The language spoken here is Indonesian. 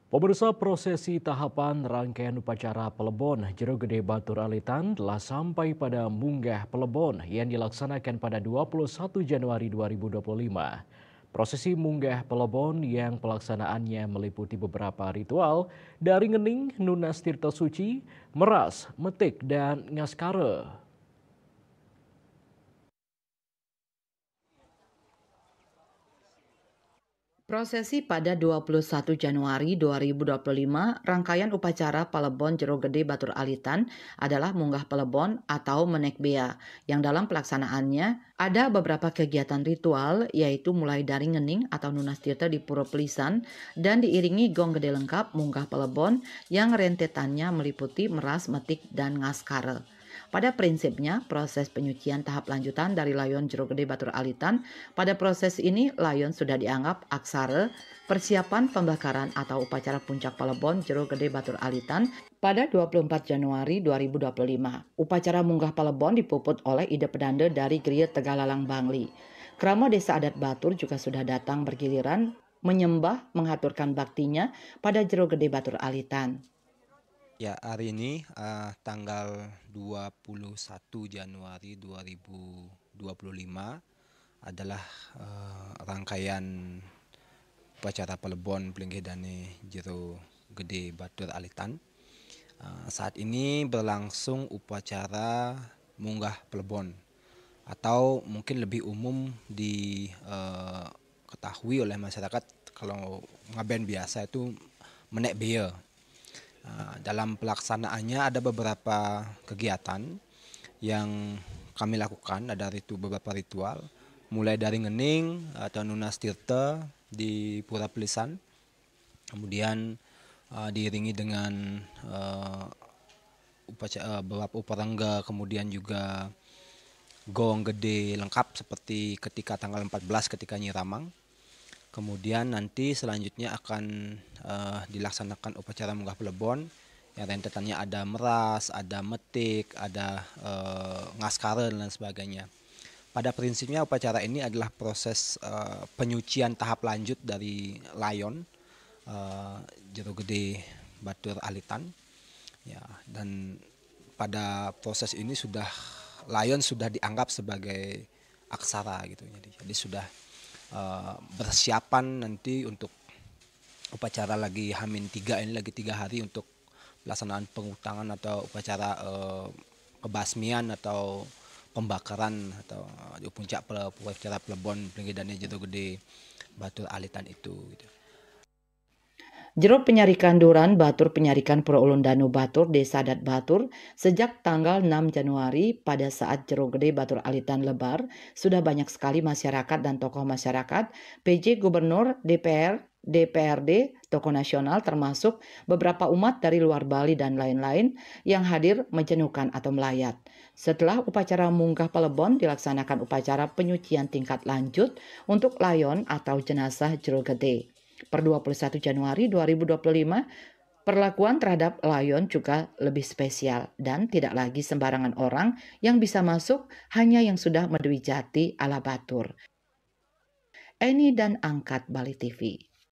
Pemirsa, prosesi tahapan rangkaian upacara Pelebon Jero Gede Batur Alitan telah sampai pada Munggah Pelebon yang dilaksanakan pada 21 Januari 2025. Prosesi Munggah Pelebon yang pelaksanaannya meliputi beberapa ritual dari ngening, nunas tirta suci, meras, metik, dan ngaskare. Prosesi pada 21 Januari 2025, rangkaian upacara Pelebon Jero Gede Batur Alitan adalah munggah Pelebon atau menek bea, yang dalam pelaksanaannya ada beberapa kegiatan ritual, yaitu mulai dari ngening atau nunas tirta di Puro Pelisan dan diiringi gong gede lengkap munggah Pelebon yang rentetannya meliputi meras, metik, dan ngaskare. Pada prinsipnya, proses penyucian tahap lanjutan dari layon Jero Gede Batur Alitan. Pada proses ini, layon sudah dianggap aksara, persiapan pembakaran atau upacara puncak Pelebon Jero Gede Batur Alitan pada 24 Januari 2025. Upacara munggah Pelebon dipuput oleh ide pedanda dari Geria Tegalalang Bangli. Krama Desa Adat Batur juga sudah datang bergiliran menyembah mengaturkan baktinya pada Jero Gede Batur Alitan. Ya, hari ini tanggal 21 Januari 2025 adalah rangkaian upacara Pelebon Plenggedane Jero Gede Batur Alitan. Saat ini berlangsung upacara munggah Pelebon atau mungkin lebih umum diketahui oleh masyarakat kalau ngaben biasa itu menek bea. Dalam pelaksanaannya ada beberapa kegiatan yang kami lakukan, ada beberapa ritual, mulai dari ngening atau nunas tirta di Pura Pelisan, kemudian diiringi dengan beberapa uparangga, kemudian juga gong gede lengkap seperti ketika tanggal 14 ketika Nyiramang. Kemudian nanti selanjutnya akan dilaksanakan upacara munggah Pelebon yang rentetannya ada meras, ada metik, ada ngaskare dan lain sebagainya. Pada prinsipnya upacara ini adalah proses penyucian tahap lanjut dari layon Jero Gede Batur Alitan. Ya, dan pada proses ini layon sudah dianggap sebagai aksara gitu. Jadi sudah persiapan nanti untuk upacara lagi H-3 ini, lagi 3 hari untuk pelaksanaan pengutangan atau upacara kebasmian atau pembakaran atau di puncak upacara Pelebon Plenggedane Jero Gede Batur Alitan itu gitu. Jero Penyarikan Duran Batur Penyarikan Pura Ulun Danu Batur Desa Adat Batur sejak tanggal 6 Januari pada saat Jero Gede Batur Alitan lebar, sudah banyak sekali masyarakat dan tokoh masyarakat, PJ Gubernur, DPR, DPRD, tokoh nasional termasuk beberapa umat dari luar Bali dan lain-lain yang hadir menjenuhkan atau melayat. Setelah upacara munggah Pelebon dilaksanakan upacara penyucian tingkat lanjut untuk layon atau jenazah Jero Gede. Per 21 Januari 2025, perlakuan terhadap layon juga lebih spesial dan tidak lagi sembarangan orang yang bisa masuk, hanya yang sudah Medwi Jati ala Batur. Eni dan Angkat Bali TV.